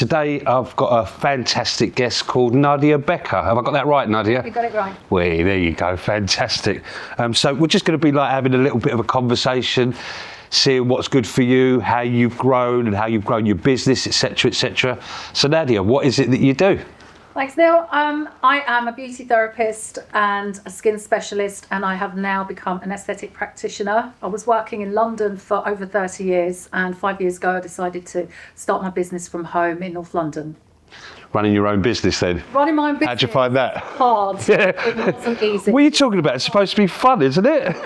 Today I've got a fantastic guest called Nadia Becker. Have I got that right, Nadia? You got it right. Well, there you go, fantastic. So we're just going to be like having a little bit of a conversation, seeing what's good for you, how you've grown and how you've grown your business, etc., etc. So Nadia, what is it that you do? Thanks, Neil. I am a beauty therapist and a skin specialist, and I have now become an aesthetic practitioner. I was working in London for over 30 years, and 5 years ago I decided to start my business from home in North London. Running your own business then? Running my own business. How'd you find that? Hard. Yeah. It wasn't easy. What are you talking about? It's supposed to be fun, isn't it?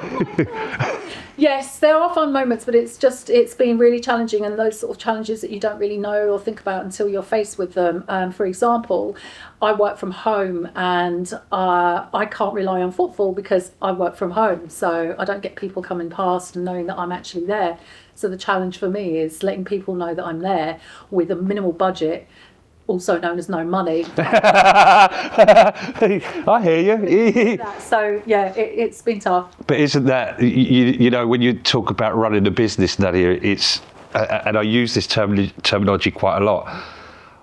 Yes, there are fun moments, but it's been really challenging, and those sort of challenges that you don't really know or think about until you're faced with them. For example, I work from home, and I can't rely on footfall because I work from home, so I don't get people coming past and knowing that I'm actually there. So the challenge for me is letting people know that I'm there with a minimal budget, also known as no money. I hear you. So yeah, it's been tough. But isn't that, you know, when you talk about running a business, Nadia, it's, and I use this terminology quite a lot,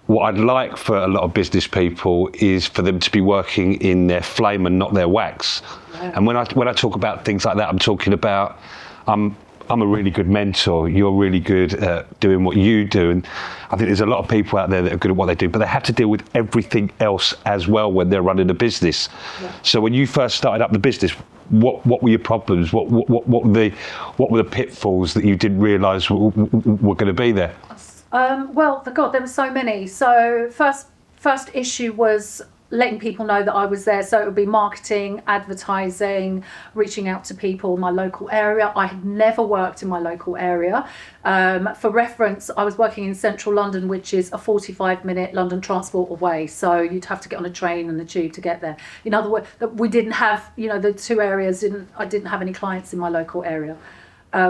what I'd like for a lot of business people is for them to be working in their flame and not their wax. Yeah. And when I talk about things like that, I'm talking about, I'm a really good mentor, you're really good at doing what you do, and I think there's a lot of people out there that are good at what they do, but they have to deal with everything else as well when they're running a business. Yeah. So when you first started up the business, what were your problems? What were the pitfalls that you didn't realise were going to be there? Well, there were so many. So first issue was letting people know that I was there. So it would be marketing, advertising, reaching out to people in my local area. I had never worked in my local area. For reference, I was working in central London, which is a 45-minute London transport away. So you'd have to get on a train and the tube to get there. In other words, we didn't have, the two areas, I didn't have any clients in my local area.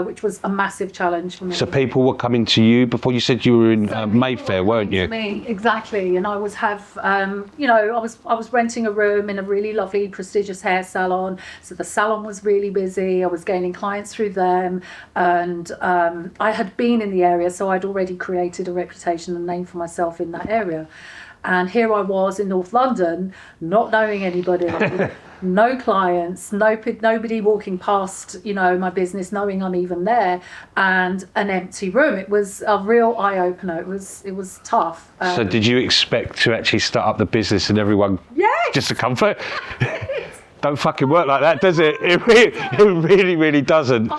Which was a massive challenge for me. So people were coming to you before? You said you were in Mayfair, weren't you? To me, exactly. And I was I was renting a room in a really lovely, prestigious hair salon. So the salon was really busy. I was gaining clients through them, and I had been in the area, so I'd already created a reputation and name for myself in that area. And here I was in North London, not knowing anybody, no clients, nobody walking past, my business, knowing I'm even there, and an empty room. It was a real eye opener. It was tough. So did you expect to actually start up the business and everyone just to comfort? Don't fucking work like that, does it? It really, really doesn't.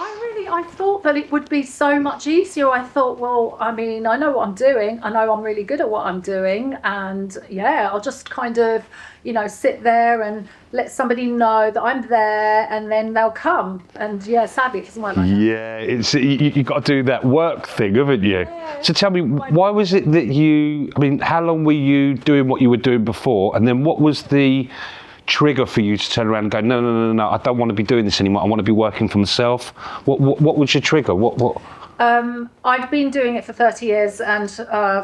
I thought that it would be so much easier. I thought, well, I know what I'm doing. I know I'm really good at what I'm doing. And I'll just kind of, sit there and let somebody know that I'm there, and then they'll come. And sadly, it doesn't work like that. Yeah, you've got to do that work thing, haven't you? Yeah. So tell me, why was it that how long were you doing what you were doing before? And then what was the trigger for you to turn around and go, no, I don't want to be doing this anymore. I want to be working for myself. What was your trigger? What? I'd been doing it for 30 years, and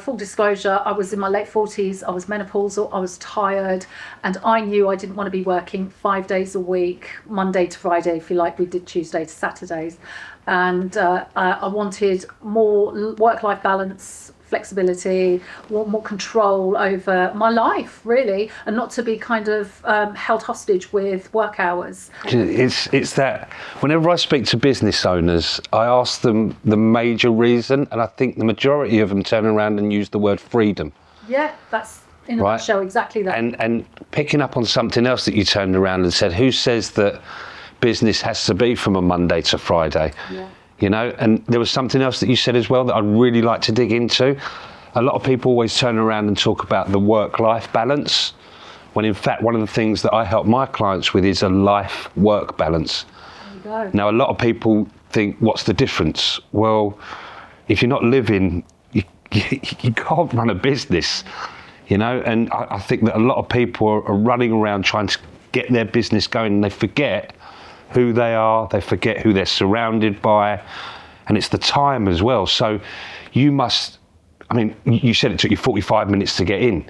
full disclosure, I was in my late 40s. I was menopausal. I was tired, and I knew I didn't want to be working 5 days a week, Monday to Friday, if you like. We did Tuesday to Saturdays, and I wanted more work-life balance, flexibility, more control over my life, really, and not to be kind of held hostage with work hours. It's that whenever I speak to business owners, I ask them the major reason, and I think the majority of them turn around and use the word freedom. Yeah, that's in a nutshell exactly that. And picking up on something else that you turned around and said, who says that business has to be from a Monday to Friday? Yeah. And there was something else that you said as well that I'd really like to dig into. A lot of people always turn around and talk about the work-life balance, when in fact one of the things that I help my clients with is a life-work balance. There you go. Now, a lot of people think, what's the difference? Well, if you're not living, you can't run a business, and I think that a lot of people are running around trying to get their business going, and they forget who they are, they forget who they're surrounded by, and it's the time as well. So you must, you said it took you 45 minutes to get in.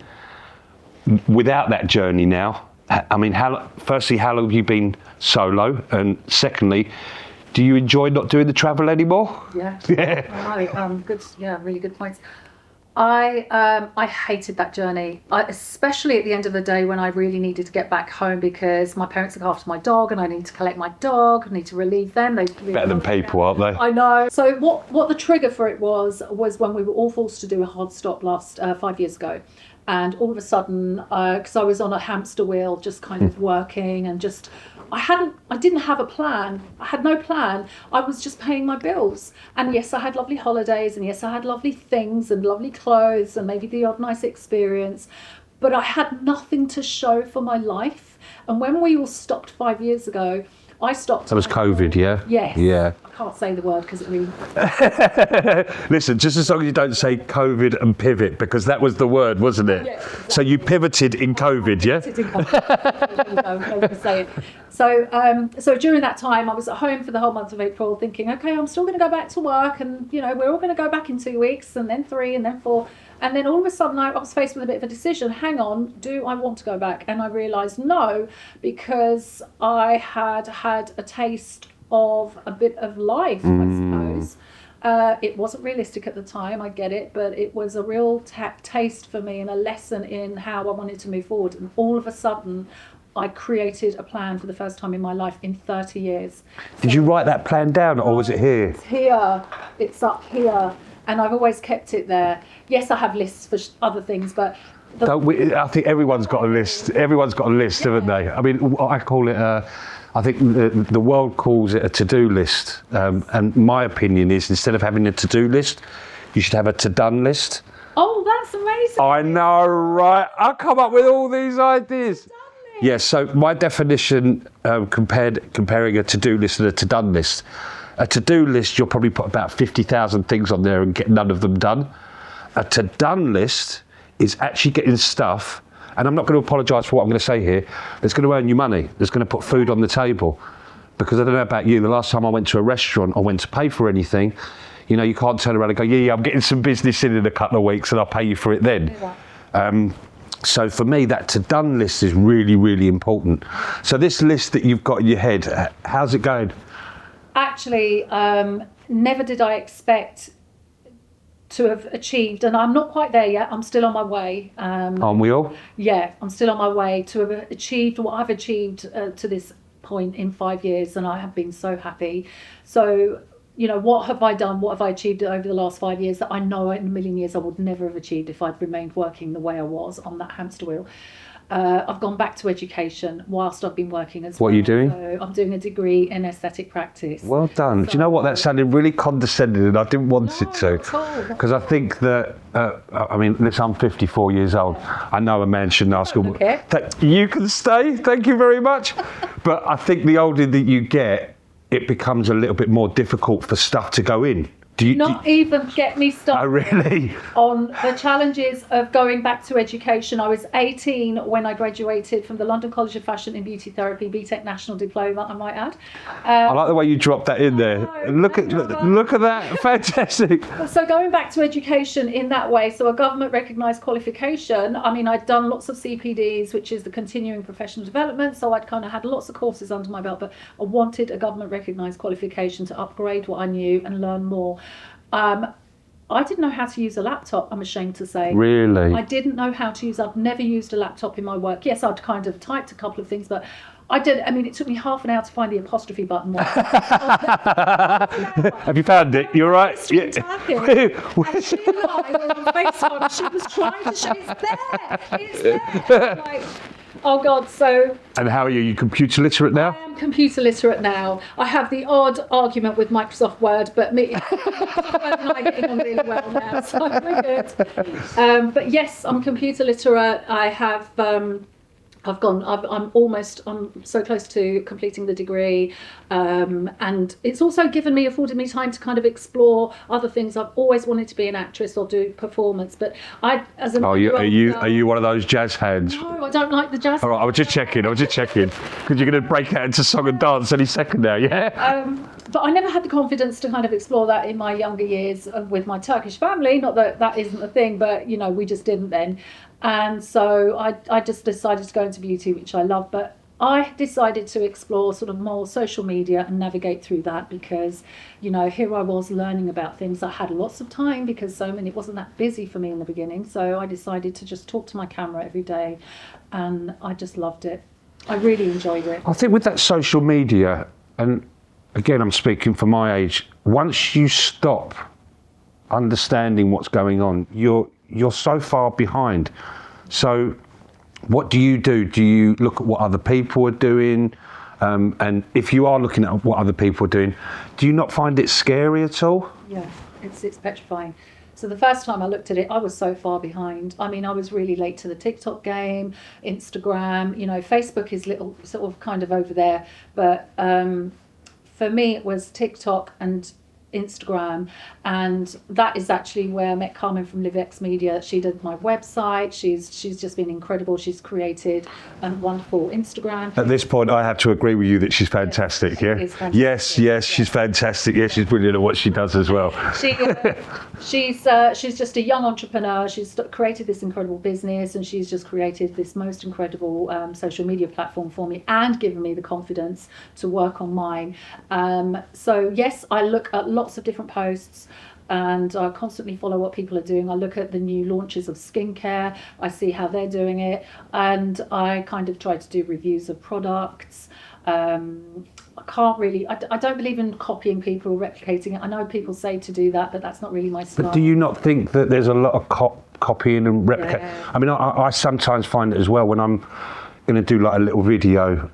Without that journey now, firstly, how long have you been solo? And secondly, do you enjoy not doing the travel anymore? Yeah. Yeah. Good. Yeah, really good points. I hated that journey, especially at the end of the day when I really needed to get back home because my parents look after my dog and I need to collect my dog. I need to relieve them. They really Better than people, aren't they? I know. So what the trigger for it was when we were all forced to do a hard stop last 5 years ago. And all of a sudden, because I was on a hamster wheel, just kind of working and just, I didn't have a plan. I had no plan. I was just paying my bills. And yes, I had lovely holidays, and yes, I had lovely things and lovely clothes and maybe the odd nice experience. But I had nothing to show for my life. And when we all stopped 5 years ago, I stopped. That was COVID, yeah? Yes. Yeah. I can't say the word because it really... Listen, just as long as you don't say COVID and pivot, because that was the word, wasn't it? Yeah, exactly. So you pivoted in COVID, yeah? So during that time, I was at home for the whole month of April thinking, okay, I'm still going to go back to work and, you know, we're all going to go back in 2 weeks and then 3 and then 4. And then all of a sudden I was faced with a bit of a decision. Hang on, do I want to go back? And I realised no, because I had had a taste of a bit of life, I suppose. It wasn't realistic at the time, I get it, but it was a real taste for me and a lesson in how I wanted to move forward. And all of a sudden, I created a plan for the first time in my life in 30 years. Did you write that plan down or was it here? It's here, it's up here, and I've always kept it there. Yes, I have lists for other things, but... I think everyone's got a list. Everyone's got a list, haven't they? I mean, I call it I think the world calls it a to-do list. And my opinion is instead of having a to-do list, you should have a to-done list. Oh, that's amazing. I know, right? I come up with all these ideas. Yes, so my definition, comparing a to-do list and a to-done list. A to-do list, you'll probably put about 50,000 things on there and get none of them done. A to-done list is actually getting stuff, and I'm not going to apologise for what I'm going to say here, that's going to earn you money, that's going to put food on the table. Because I don't know about you, the last time I went to a restaurant or went to pay for anything, you know, you can't turn around and go, yeah, I'm getting some business in a couple of weeks and I'll pay you for it then. Yeah. So for me, that to-done list is really, really important. So this list that you've got in your head, how's it going? Actually, never did I expect to have achieved, and I'm not quite there yet, I'm still on my way. Aren't we all? Yeah, I'm still on my way to have achieved what I've achieved to this point in 5 years, and I have been so happy. So, you know, what have I done? What have I achieved over the last 5 years that I know in a million years I would never have achieved if I'd remained working the way I was on that hamster wheel? I've gone back to education whilst I've been working as well. What are you doing? So I'm doing a degree in aesthetic practice. Well done. Do you know what? That sounded really condescending and I didn't want it to. Because I think that, I mean, listen, I'm 54 years old. I know a man shouldn't ask a woman. You can stay, thank you very much. But I think the older that you get, it becomes a little bit more difficult for stuff to go in. Even get me started. Oh, really? On the challenges of going back to education. I was 18 when I graduated from the London College of Fashion and Beauty Therapy, BTEC National Diploma, I might add. I like the way you dropped that in there. Look at that, fantastic. So going back to education in that way, so a government recognised qualification, I mean, I'd done lots of CPDs, which is the continuing professional development, so I'd kind of had lots of courses under my belt, but I wanted a government recognised qualification to upgrade what I knew and learn more. I didn't know how to use a laptop, I'm ashamed to say. Really? I didn't know how to use, I've never used a laptop in my work. Yes, I'd kind of typed a couple of things, but it took me half an hour to find the apostrophe button. Have you found it? You're right. Yeah. And she and I were on FaceTime. She was trying to show it's there. Like, oh God, so... And how are you? You computer literate now? I am computer literate now. I have the odd argument with Microsoft Word, but Microsoft Word and I are getting on really well now, so we're good. But yes, I'm computer literate. I have... I'm so close to completing the degree, and it's also afforded me time to kind of explore other ththings. I've always wanted to be an actress or do performance, but are you one of those jazz hands? No, I don't like the jazz. All right, I was just checking, because you're going to break out into song and dance any second now, yeah? But I never had the confidence to kind of explore that in my younger years with my Turkish family. Not that that isn't a thing, but, we just didn't then. And so I just decided to go into beauty, which I love. But I decided to explore sort of more social media and navigate through that because, you know, here I was learning about things. I had lots of time because it wasn't that busy for me in the beginning. So I decided to just talk to my camera every day, and I just loved it. I really enjoyed it. I think with that social media, and again, I'm speaking for my age, once you stop understanding what's going on, you're so far behind. So what do? Do you look at what other people are doing? And if you are looking at what other people are doing, do you not find it scary at all? Yeah, it's petrifying. So the first time I looked at it, I was so far behind. I mean, I was really late to the TikTok game, Instagram, you know, Facebook is little sort of kind of over there. But for me, it was TikTok and Instagram, and that is actually where I met Carmen from LiveX Media. She did my website. She's just been incredible. She's created a wonderful Instagram. At this point, I have to agree with you that she's fantastic. Yeah, she is fantastic. Yes, she's fantastic. Yeah, she's brilliant at what she does as well. She's just a young entrepreneur. She's created this incredible business, and she's just created this most incredible social media platform for me, and given me the confidence to work on mine. So yes, I look at lots of different posts, and I constantly follow what people are doing. I look at the new launches of skincare, I see how they're doing it, and I kind of try to do reviews of products. I don't believe in copying people or replicating it. I know people say to do that, but that's not really my style. But do you not think that there's a lot of copying and replicating? Yeah. I mean, I sometimes find it as well when I'm going to do like a little video.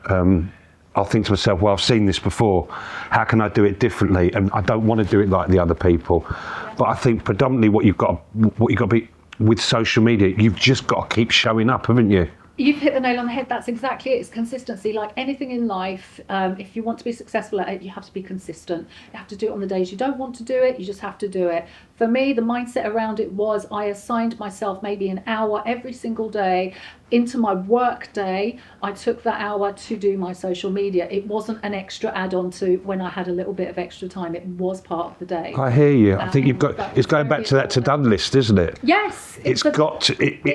I'll think to myself, well, I've seen this before. How can I do it differently? And I don't want to do it like the other people. Yeah. But I think predominantly what you've got to be with social media, you've just got to keep showing up, haven't you? You've hit the nail on the head. That's exactly it. It's consistency. Like anything in life, if you want to be successful at it, you have to be consistent. You have to do it on the days you don't want to do it. You just have to do it. For me, the mindset around it was I assigned myself maybe an hour every single day into my work day. I took that hour to do my social media. It wasn't an extra add-on to when I had a little bit of extra time. It was part of the day. I hear you. I think it's going back to that to-done list, isn't it? Yes. It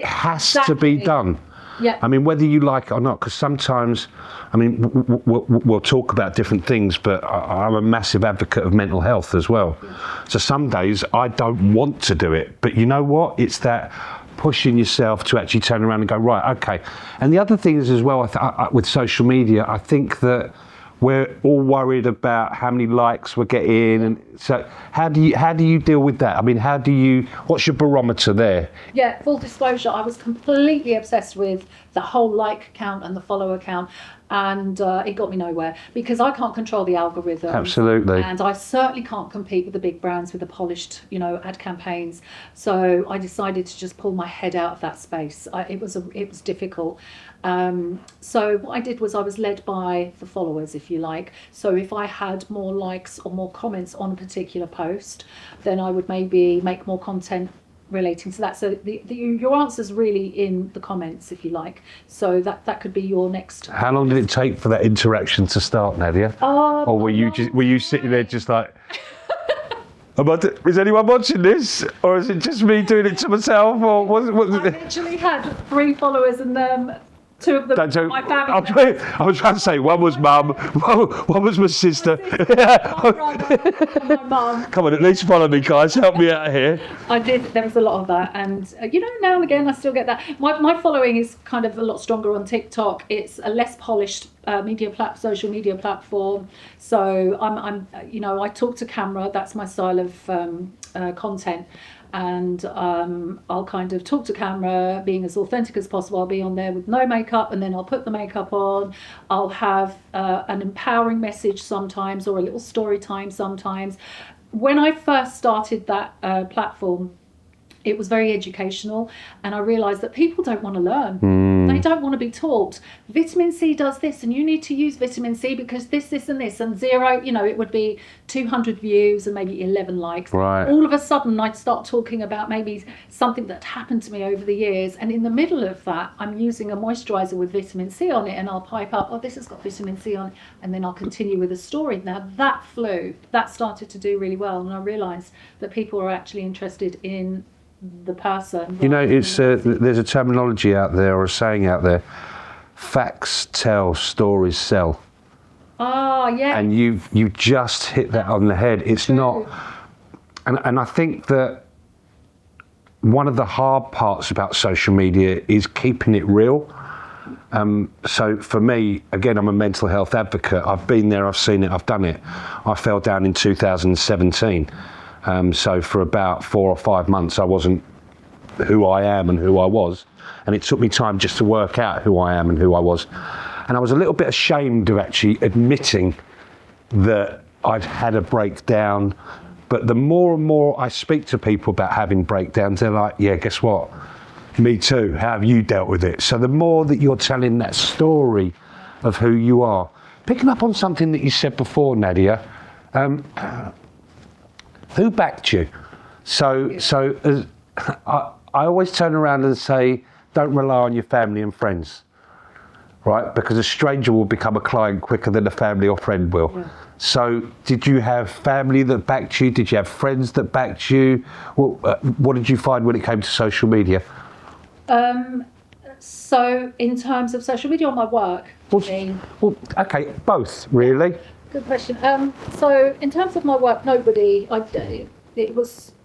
has to be done. Yeah. I mean, whether you like it or not, because sometimes, I mean, we'll talk about different things, but I'm a massive advocate of mental health as well. Yeah. So some days I don't want to do it, but you know what? It's that pushing yourself to actually turn around and go, right, okay. And the other thing is as well, with social media, I think that we're all worried about how many likes we're getting, and so how do you deal with that? I mean, what's your barometer there? Yeah, full disclosure, I was completely obsessed with the whole like count and the follower count, and it got me nowhere because I can't control the algorithm. Absolutely. And I certainly can't compete with the big brands with the polished, ad campaigns. So I decided to just pull my head out of that space. It was difficult. So what I did was I was led by the followers, if you like. So if I had more likes or more comments on a particular post, then I would maybe make more content relating to that. So your answer's really in the comments, if you like. So that could be your next. How long did it take for that interaction to start, Nadia? Or were you sitting there just like, is anyone watching this, or is it just me doing it to myself, or was it? I literally had 3 followers, and 2 of them my family. I was trying to say one was mum, one was my sister. My brother, and my mum. Come on, at least follow me, guys. Help me out here. I did. There was a lot of that, and now and again I still get that. My following is kind of a lot stronger on TikTok. It's a less polished social media platform. So I'm I talk to camera. That's my style of content. And I'll kind of talk to camera, being as authentic as possible. I'll be on there with no makeup, and then I'll put the makeup on. I'll have an empowering message sometimes, or a little story time sometimes. When I first started that platform, it was very educational, and I realised that people don't want to learn. They don't want to be taught. Vitamin C does this, and you need to use vitamin C because this, and this, and 0, it would be 200 views and maybe 11 likes. Right. All of a sudden, I'd start talking about maybe something that happened to me over the years, and in the middle of that, I'm using a moisturiser with vitamin C on it, and I'll pipe up, this has got vitamin C on it, and then I'll continue with a story. Now, that flew. That started to do really well, and I realised that people are actually interested in the person. It's there's a terminology out there, or a saying out there, facts tell, stories sell. Ah, yeah. And you just hit that on the head. It's True. not, and I think that one of the hard parts about social media is keeping it real. So for me, again, I'm a mental health advocate. I've been there, I've seen it, I've done it. I fell down in 2017. So for about 4 or 5 months, I wasn't who I am and who I was. And it took me time just to work out who I am and who I was. And I was a little bit ashamed of actually admitting that I'd had a breakdown. But the more and more I speak to people about having breakdowns, they're like, yeah, guess what? Me too. How have you dealt with it? So the more that you're telling that story of who you are, picking up on something that you said before, Nadia, who backed you? I always turn around and say, don't rely on your family and friends, right? Because a stranger will become a client quicker than a family or friend will. Yeah. So did you have family that backed you? Did you have friends that backed you? What did you find when it came to social media? So in terms of social media or my work? Okay, both, really. Good question. So in terms of my work, nobody.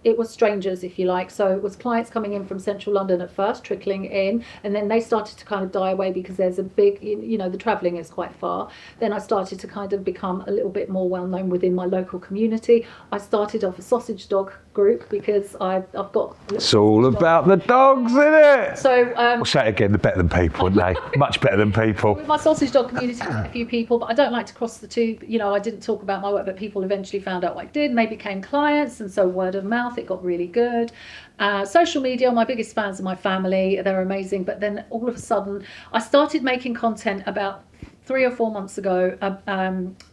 It was strangers, if you like. So it was clients coming in from central London at first, trickling in, and then they started to kind of die away because there's a big, the travelling is quite far. Then I started to kind of become a little bit more well known within my local community. I started off a sausage dog group because I've got. It's all about the dogs, isn't it? So I'll say it again. They're better than people, aren't they? Much better than people. With my sausage dog community, a few people, but I don't like to cross the two. I didn't talk about my work, but people eventually found out what I did, and they became clients, and so word of mouth. It got really good. Social media, my biggest fans are my family. They're amazing. But then all of a sudden, I started making content about 3 or 4 months ago,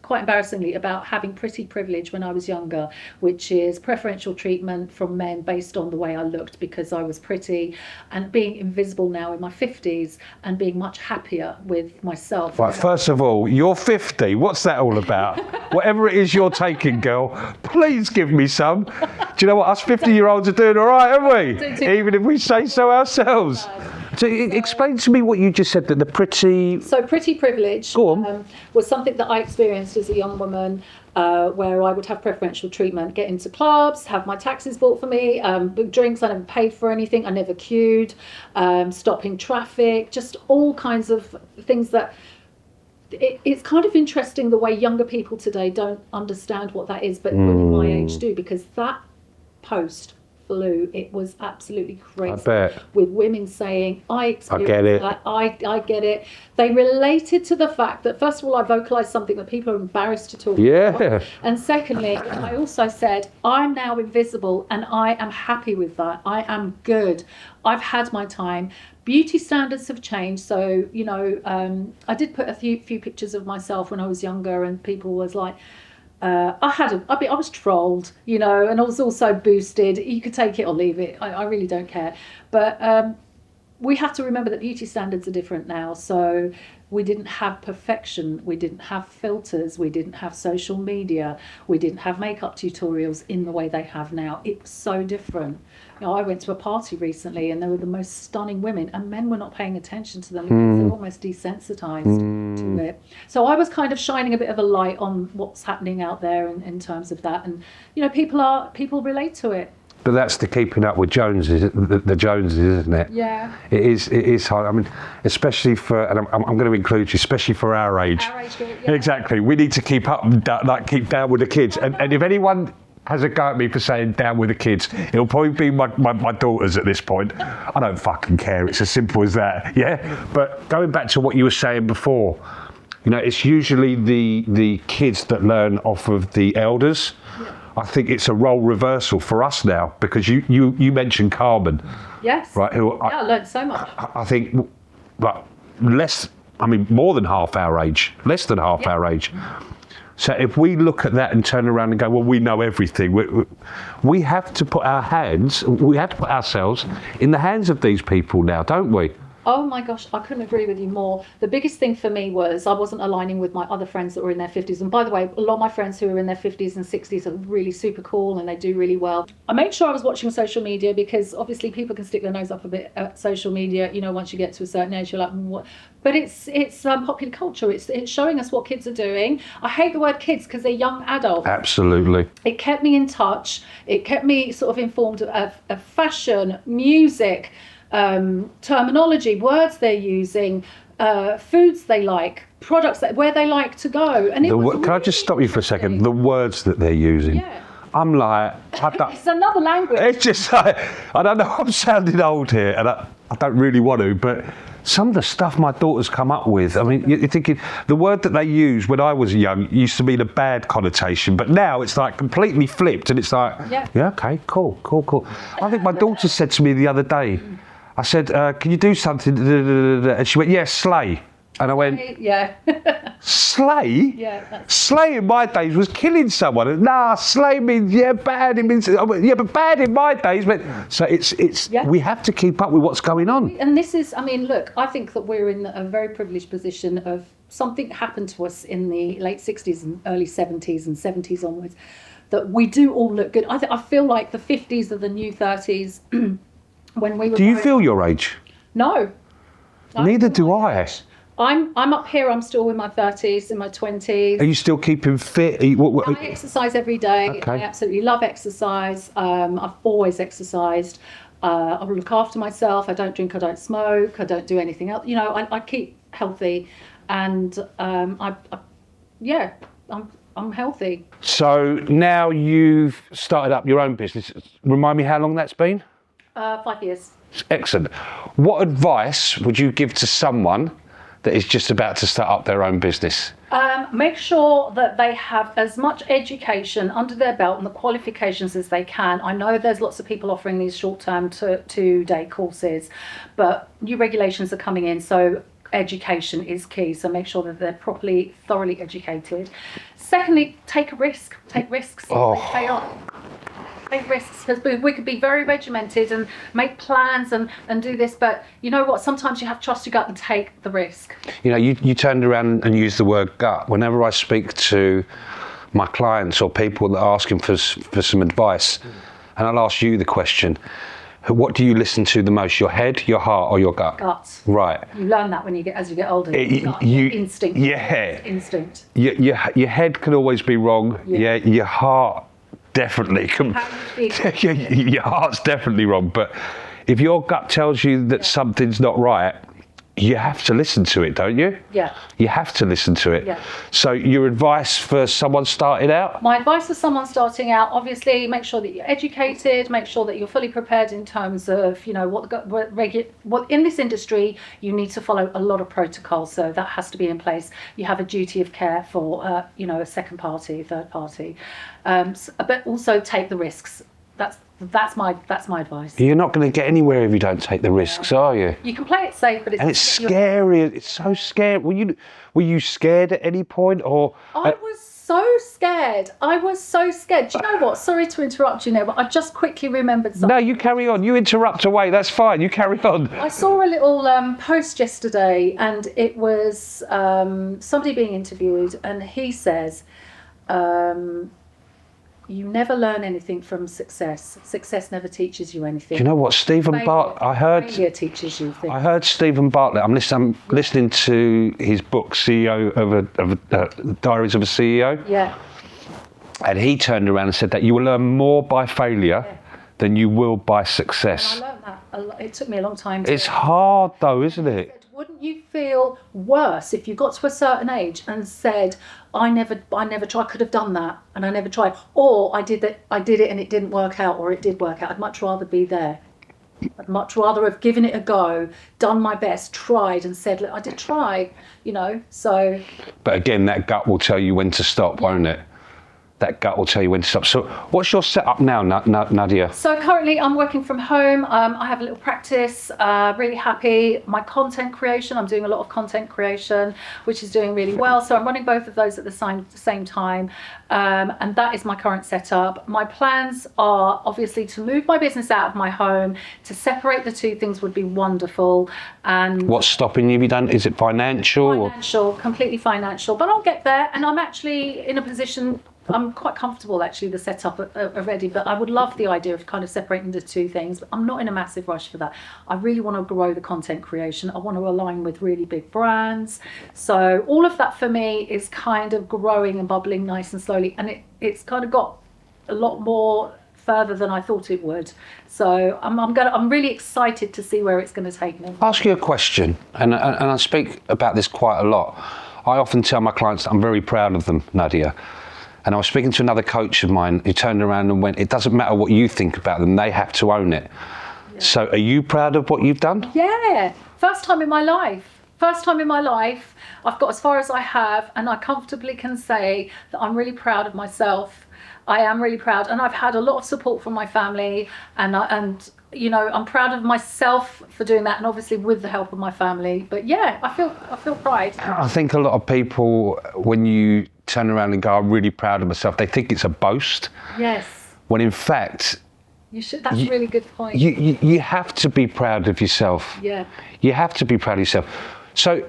quite embarrassingly, about having pretty privilege when I was younger, which is preferential treatment from men based on the way I looked because I was pretty, and being invisible now in my 50s and being much happier with myself. Right, first of all, you're 50. What's that all about? Whatever it is you're taking, girl, please give me some. Do you know what? Us 50-year-olds are doing all right, aren't we? Even if we say so ourselves. So explain to me what you just said, that the pretty... So pretty privilege was something that I experienced as a young woman, where I would have preferential treatment, get into clubs, have my taxis bought for me, drinks, I never paid for anything, I never queued, stop in traffic, just all kinds of things that... It's kind of interesting the way younger people today don't understand what that is, but women my age do, because that post flew. It was absolutely crazy. I bet. With women saying, I experienced get it. that, I get it. They related to the fact that, first of all, I vocalised something that people are embarrassed to talk about. And secondly, I also said, I'm now invisible and I am happy with that. I am good. I've had my time. Beauty standards have changed. So, I did put a few pictures of myself when I was younger, and people was like, I was trolled, and I was also boosted. You could take it or leave it. I really don't care. But we have to remember that beauty standards are different now. So we didn't have perfection. We didn't have filters. We didn't have social media. We didn't have makeup tutorials in the way they have now. It was so different. I went to a party recently and there were the most stunning women, and men were not paying attention to them because they're almost desensitized to it. So I was kind of shining a bit of a light on what's happening out there in terms of that. And, people relate to it. But that's the keeping up with Joneses, the Joneses, isn't it? Yeah. It is hard. I mean, especially for, and I'm going to include you, especially for our age. Our age group, yeah. Exactly. We need to keep up, keep down with the kids. And if anyone has a go at me for saying down with the kids, it'll probably be my daughters at this point. I don't fucking care. It's as simple as that. Yeah. But going back to what you were saying before, it's usually the kids that learn off of the elders. Yeah. I think it's a role reversal for us now, because you mentioned Carmen. Yes. Right. I learned so much. I think, more than half our age, less than half our age. So if we look at that and turn around and go, well, we know everything, we have to put ourselves in the hands of these people now, don't we? Oh my gosh, I couldn't agree with you more. The biggest thing for me was I wasn't aligning with my other friends that were in their 50s. And by the way, a lot of my friends who are in their 50s and 60s are really super cool and they do really well. I made sure I was watching social media because obviously people can stick their nose up a bit at social media. You know, once you get to a certain age, you're like, what? But it's popular culture. It's showing us what kids are doing. I hate the word kids because they're young adults. Absolutely. It kept me in touch. It kept me sort of informed of fashion, music, terminology, words they're using, foods they like, products where they like to go. And Can I just stop you for a second? The words that they're using. Yeah. I'm like, It's another language. it's just like, I don't know, I'm sounding old here, and I don't really want to, but some of the stuff my daughter's come up with, I mean, you're thinking, the word that they used when I was young used to mean a bad connotation, but now it's like completely flipped, and it's like, yeah okay, cool. I think my daughter said to me the other day, I said, can you do something? And she went, yeah, slay. And I went, yeah. slay? Yeah. Slay in my days was killing someone. And, nah, slay means, bad. It means, yeah, but bad in my days. But, so it's we have to keep up with what's going on. And this is, I mean, look, I think that we're in a very privileged position of something happened to us in the late 60s and early 70s and 70s onwards that we do all look good. I feel like the 50s are the new 30s. When we were Do you feel your age? No. Neither do I. I'm up here, I'm still in my 30s, in my 20s. Are you still keeping fit? I exercise every day. Okay. I absolutely love exercise. I've always exercised. I look after myself. I don't drink, I don't smoke, I don't do anything else. You know, I keep healthy and I'm healthy. So now you've started up your own business. Remind me how long that's been? 5 years. Excellent. What advice would you give to someone that is just about to start up their own business? Make sure that they have as much education under their belt and the qualifications as they can. I know there's lots of people offering these short-term two-day courses, but new regulations are coming in, so education is key. So make sure that they're thoroughly educated. Secondly, take a risk. Take risks. They pay off. Take risks, because we could be very regimented and make plans and do this, but you know what, sometimes you have to trust your gut and take the risk. You know, you turned around and used the word gut. Whenever I speak to my clients or people that are asking for some advice, and I'll ask you the question, what do you listen to the most, your head, your heart, or your gut? Gut. Right. You learn that as you get older. Instinct. Yeah. Instinct. Your head can always be wrong. Yeah. Your heart definitely. Your heart's definitely wrong. But if your gut tells you that something's not right, you have to listen to it, don't you? Yeah. You have to listen to it. Yeah. So your advice for someone starting out? My advice for someone starting out, obviously, make sure that you're educated, make sure that you're fully prepared in terms of, you know, what in this industry, you need to follow a lot of protocols. So that has to be in place. You have a duty of care for, a second party, third party, but also take the risks. That's my advice. You're not going to get anywhere if you don't take the risks, are you? You can play it safe, but it's scary. It's so scary. Were you scared at any point, or? I was so scared. Do you know what? Sorry to interrupt you now, but I just quickly remembered something. No, you carry on. You interrupt away. That's fine. You carry on. I saw a little post yesterday, and it was somebody being interviewed, and he says, you never learn anything from success. Success never teaches you anything. Do you know what, Stephen Bartlett? Failure teaches you things. I heard Stephen Bartlett. I'm listening to his book, CEO of Diaries of a CEO. Yeah. And he turned around and said that you will learn more by failure than you will by success. And I learned that. It took me a long time. It's hard though, isn't it? Wouldn't you feel worse if you got to a certain age and said, I never tried, I could have done that and I never tried, or I did it and it didn't work out, or it did work out. I'd much rather be there. I'd much rather have given it a go, done my best, tried and said, look, I did try, so. But again, that gut will tell you when to stop, won't it? that gut will tell you when to stop. So what's your setup now, Nadia? So currently I'm working from home. I have a little practice, really happy. My content creation, I'm doing a lot of content creation, which is doing really well. So I'm running both of those at the same time. And that is my current setup. My plans are obviously to move my business out of my home. To separate the two things would be wonderful. And what's stopping you? Have you done? Is it financial? Financial, completely financial. But I'll get there. And I'm actually in a position. I'm quite comfortable actually the setup already, but I would love the idea of kind of separating the two things. But I'm not in a massive rush for that. I really want to grow the content creation. I want to align with really big brands. So all of that for me is kind of growing and bubbling nice and slowly, and it's kind of got a lot more further than I thought it would. So I'm really excited to see where it's going to take me. I'll ask you a question, and I speak about this quite a lot. I often tell my clients that I'm very proud of them, Nadia. And I was speaking to another coach of mine who turned around and went, it doesn't matter what you think about them, they have to own it. Yeah. So are you proud of what you've done? Yeah, first time in my life. I've got as far as I have, and I comfortably can say that I'm really proud of myself. I am really proud, and I've had a lot of support from my family, and you know, I'm proud of myself for doing that, and obviously with the help of my family. But yeah, I feel pride. I think a lot of people, when you turn around and go, I'm really proud of myself, they think it's a boast. Yes. When in fact, you should. That's a really good point. You have to be proud of yourself. Yeah. You have to be proud of yourself. So,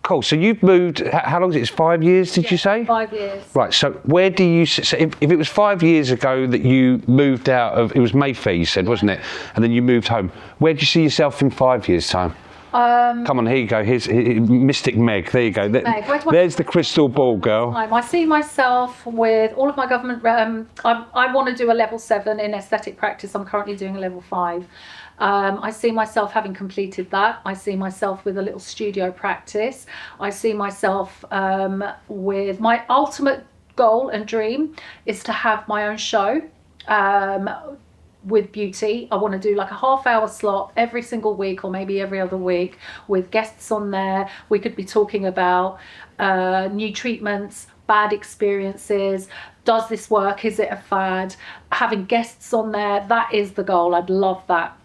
cool. So you've moved. How long is it? It's 5 years, did you say? 5 years. Right. So where do you? So if it was 5 years ago that you moved out of, it was Mayfair, you said, wasn't it? And then you moved home. Where do you see yourself in 5 years' time? Come on, here you go. Here's Mystic Meg. There you go. There's the crystal ball, girl. I see myself with all of my government. I want to do a level 7 in aesthetic practice. I'm currently doing a level 5. I see myself having completed that. I see myself with a little studio practice. I see myself with my ultimate goal and dream is to have my own show. With beauty, I want to do like a half-hour slot every single week, or maybe every other week, with guests on there. We could be talking about new treatments, bad experiences. Does this work? Is it a fad? Having guests on there, that is the goal. I'd love that.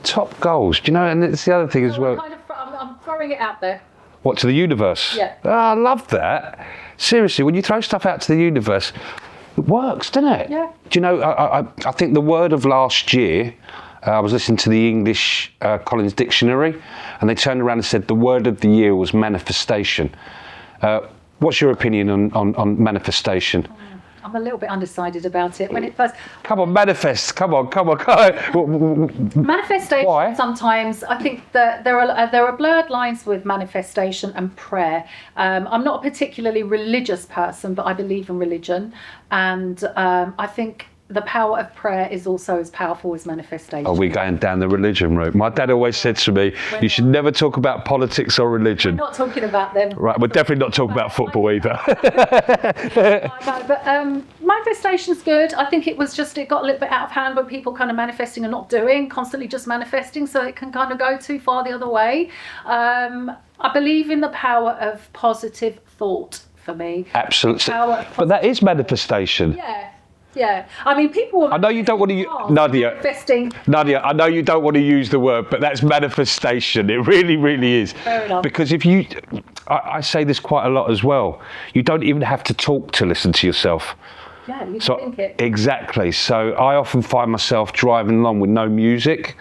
Top goals, do you know? And it's the other thing as well. I'm throwing it out there. What, to the universe? Yeah. Oh, I love that. Seriously, when you throw stuff out to the universe, it works, doesn't it? Yeah. Do you know, I think the word of last year, I was listening to the English Collins Dictionary, and they turned around and said the word of the year was manifestation. What's your opinion on manifestation? I'm a little bit undecided about it. When it first... Come on, manifest. Come on. Manifestation. Why? Sometimes I think that there are blurred lines with manifestation and prayer. I'm not a particularly religious person, but I believe in religion, and I think the power of prayer is also as powerful as manifestation. Are we going down the religion route? My dad always said to me, you should never talk about politics or religion. We're not talking about them. Right, we're definitely not talking about football either. But manifestation's good. I think it got a little bit out of hand with people kind of manifesting and not doing, constantly just manifesting, so it can kind of go too far the other way. I believe in the power of positive thought for me. Absolutely. But that is manifestation. Yeah. Yeah, I mean, people. I know you don't want to, Nadia. I know you don't want to use the word, but that's manifestation. It really, really is. Fair enough. Because I say this quite a lot as well. You don't even have to talk to listen to yourself. Yeah, you can think it. Exactly. So I often find myself driving along with no music.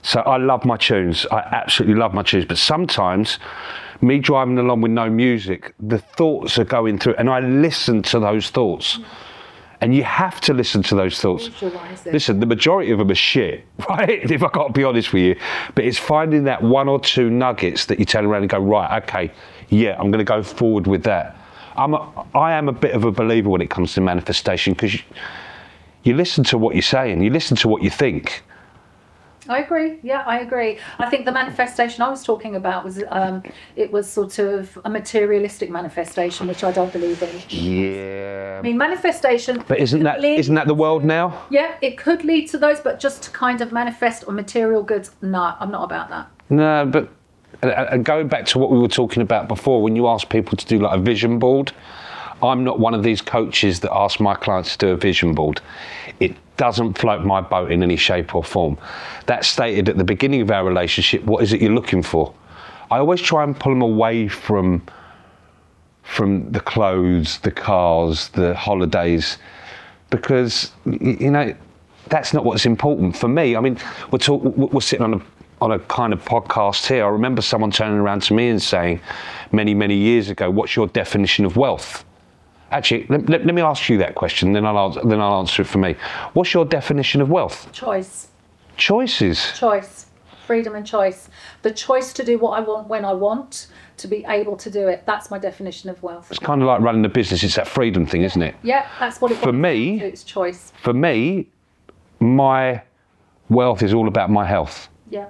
So I love my tunes. I absolutely love my tunes. But sometimes, me driving along with no music, the thoughts are going through, and I listen to those thoughts. And you have to listen to those thoughts. Listen, the majority of them are shit, right? If I can't be honest with you. But it's finding that one or two nuggets that you turn around and go, right, okay, yeah, I'm going to go forward with that. I am a bit of a believer when it comes to manifestation, because you listen to what you're saying, you listen to what you think. I agree. Yeah, I agree. I think the manifestation I was talking about was it was sort of a materialistic manifestation, which I don't believe in. Yeah. I mean, manifestation. But isn't that the world now? Yeah, it could lead to those, but just to kind of manifest on material goods, no, I'm not about that. No, but and going back to what we were talking about before, when you ask people to do like a vision board, I'm not one of these coaches that ask my clients to do a vision board. It doesn't float my boat in any shape or form. That's stated at the beginning of our relationship. What is it you're looking for? I always try and pull them away from the clothes, the cars, the holidays, because, you know, that's not what's important for me. I mean, we're sitting on a kind of podcast here. I remember someone turning around to me and saying many, many years ago, what's your definition of wealth? Actually, let me ask you that question, then I'll answer it for me. What's your definition of wealth? Choice. Choices. Choice. Freedom and choice. The choice to do what I want when I want, to be able to do it. That's my definition of wealth. It's kind of like running a business. It's that freedom thing, isn't it? Yeah, that's what it For me, it's choice. For me, my wealth is all about my health. Yeah.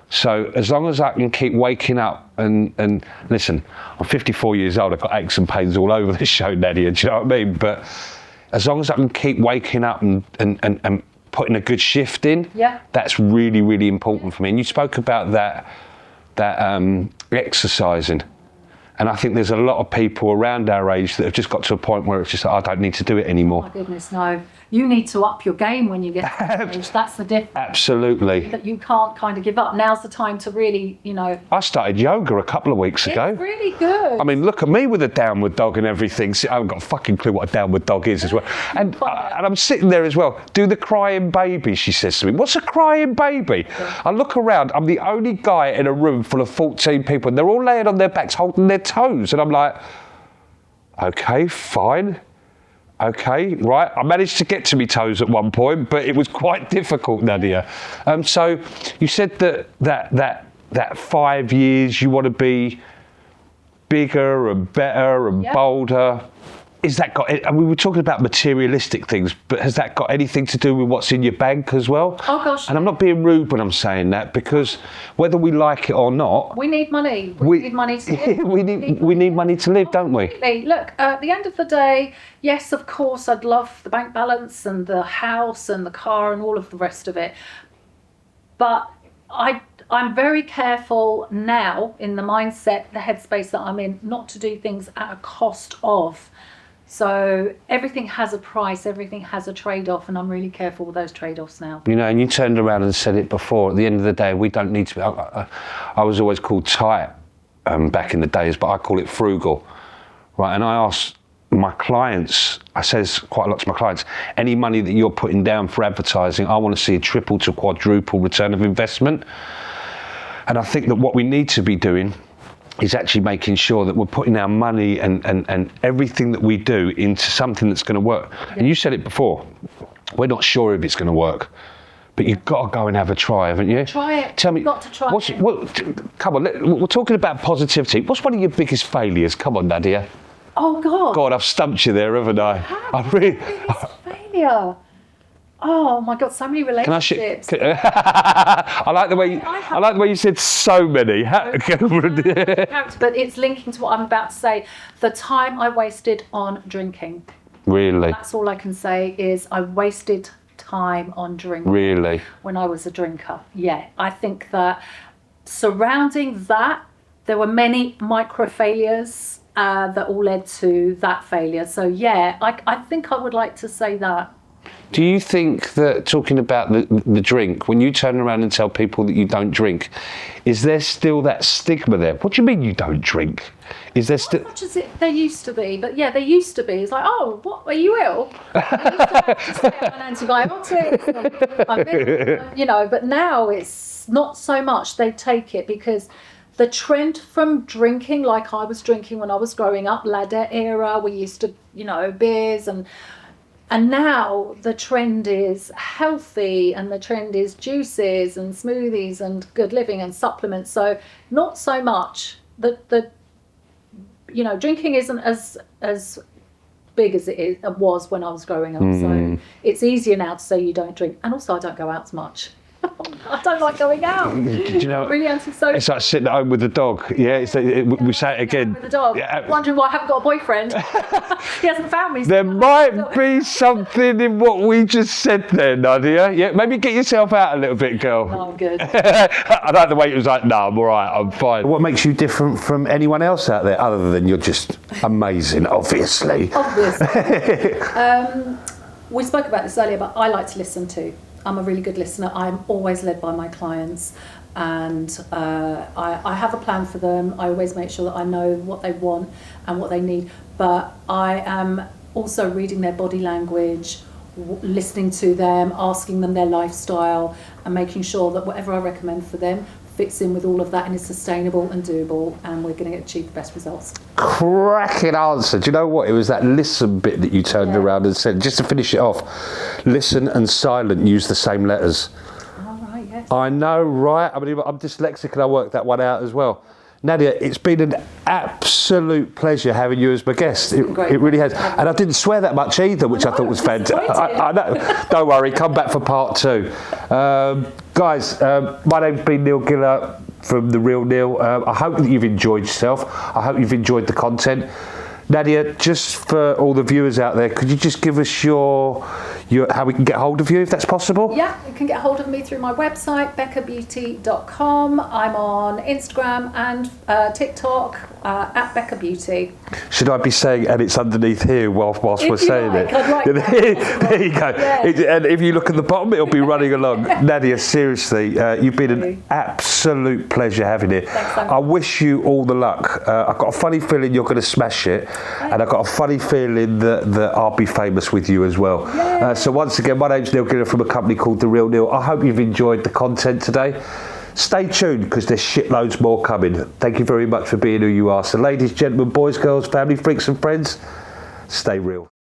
So as long as I can keep waking up and listen, I'm 54 years old, I've got aches and pains all over the show, Nadia, do you know what I mean? But as long as I can keep waking up and putting a good shift in, that's really, really important for me. And you spoke about that exercising. And I think there's a lot of people around our age that have just got to a point where it's just, I don't need to do it anymore. Oh my goodness, no. You need to up your game when you get to that age. That's the difference. Absolutely. That you can't kind of give up. Now's the time to really, you know. I started yoga a couple of weeks ago. It's really good. I mean, look at me with a downward dog and everything. See, I haven't got a fucking clue what a downward dog is as well. And I'm sitting there as well. Do the crying baby, she says to me. What's a crying baby? Yeah. I look around. I'm the only guy in a room full of 14 people, and they're all laying on their backs holding their toes. And I'm like, okay, fine. Okay, right. I managed to get to my toes at one point, but it was quite difficult, Nadia. So you said that 5 years you want to be bigger and better and bolder. Is that got? And we were talking about materialistic things, but has that got anything to do with what's in your bank as well? Oh gosh. And I'm not being rude when I'm saying that, because whether we like it or not, we need money. We need money to live. we need money to live, don't we? Look, at the end of the day, yes, of course, I'd love the bank balance and the house and the car and all of the rest of it, but I'm very careful now in the mindset, the headspace that I'm in, not to do things at a cost of. So everything has a price, everything has a trade-off, and I'm really careful with those trade-offs now. You know, and you turned around and said it before, at the end of the day, we don't need to be, I was always called tight back in the days, but I call it frugal, right? And I ask my clients, I says quite a lot to my clients, any money that you're putting down for advertising, I want to see a triple to quadruple return of investment. And I think that what we need to be doing is actually making sure that we're putting our money and everything that we do into something that's going to work. Yeah. And you said it before, we're not sure if it's going to work, but you've got to go and have a try, haven't you? Try it. Tell me, you've got to try it. Come on, we're talking about positivity. What's one of your biggest failures? Come on, Nadia. Oh, God. God, I've stumped you there, haven't I? I really... Biggest failure. Oh my God, so many relationships. I like the way you said so many. But it's linking to what I'm about to say. The time I wasted on drinking. Really? That's all I can say is I wasted time on drinking. Really? When I was a drinker. Yeah, I think that surrounding that, there were many micro failures that all led to that failure. So yeah, I think I would like to say that. Do you think that, talking about the drink, when you turn around and tell people that you don't drink, is there still that stigma there? What do you mean you don't drink? Is there still... Not much as there used to be, but yeah, there used to be. It's like, oh, what, are you ill? I used to have to stay on antibiotics, you know, but now it's not so much. They take it because the trend from drinking, like I was drinking when I was growing up, ladder era, we used to, you know, beers and now the trend is healthy and the trend is juices and smoothies and good living and supplements. So not so much the you know, drinking isn't as big as it was when I was growing up. So it's easier now to say you don't drink. And also I don't go out as much. I don't like going out. Do you know? Really antisocial. It's like sitting at home with the dog. Yeah, we say it again. With the dog. Yeah. Wondering why I haven't got a boyfriend. He hasn't found me. There might be something in what we just said there, Nadia. Yeah, maybe get yourself out a little bit, girl. No, I'm good. I like the way it was like, no, I'm all right, I'm fine. What makes you different from anyone else out there, other than you're just amazing, obviously? Obviously. We spoke about this earlier, but I like to listen too. I'm a really good listener. I'm always led by my clients, and I have a plan for them. I always make sure that I know what they want and what they need, but I am also reading their body language, listening to them, asking them their lifestyle, and making sure that whatever I recommend for them fits in with all of that and is sustainable and doable, and we're going to achieve the best results. Cracking answer. Do you know what? It was that listen bit that you turned around and said, just to finish it off, listen and silent use the same letters. All right, yes. I know, right? I mean, I'm dyslexic and I worked that one out as well. Nadia, it's been an absolute pleasure having you as my guest. It really has. And I didn't swear that much either, which I thought was fantastic. I know. Don't worry, come back for part 2. Guys, my name's been Neil Giller from The Real Neil. I hope that you've enjoyed yourself. I hope you've enjoyed the content. Nadia, just for all the viewers out there, could you just give us your how we can get hold of you, if that's possible? Yeah, you can get hold of me through my website, beccabeauty.com. I'm on Instagram and TikTok at Becca Beauty. Should I be saying, and it's underneath here whilst we're saying like, it? I'd like There you go. Yeah. And if you look at the bottom, it'll be running along. Nadia, seriously, you've been an absolute pleasure having it. Thanks so much. I wish you all the luck. I've got a funny feeling you're going to smash it, and I've got a funny feeling that I'll be famous with you as well. So once again, my name's Neil Giller from a company called The Real Neil. I hope you've enjoyed the content today. Stay tuned, because there's shitloads more coming. Thank you very much for being who you are. So ladies, gentlemen, boys, girls, family, freaks and friends, stay real.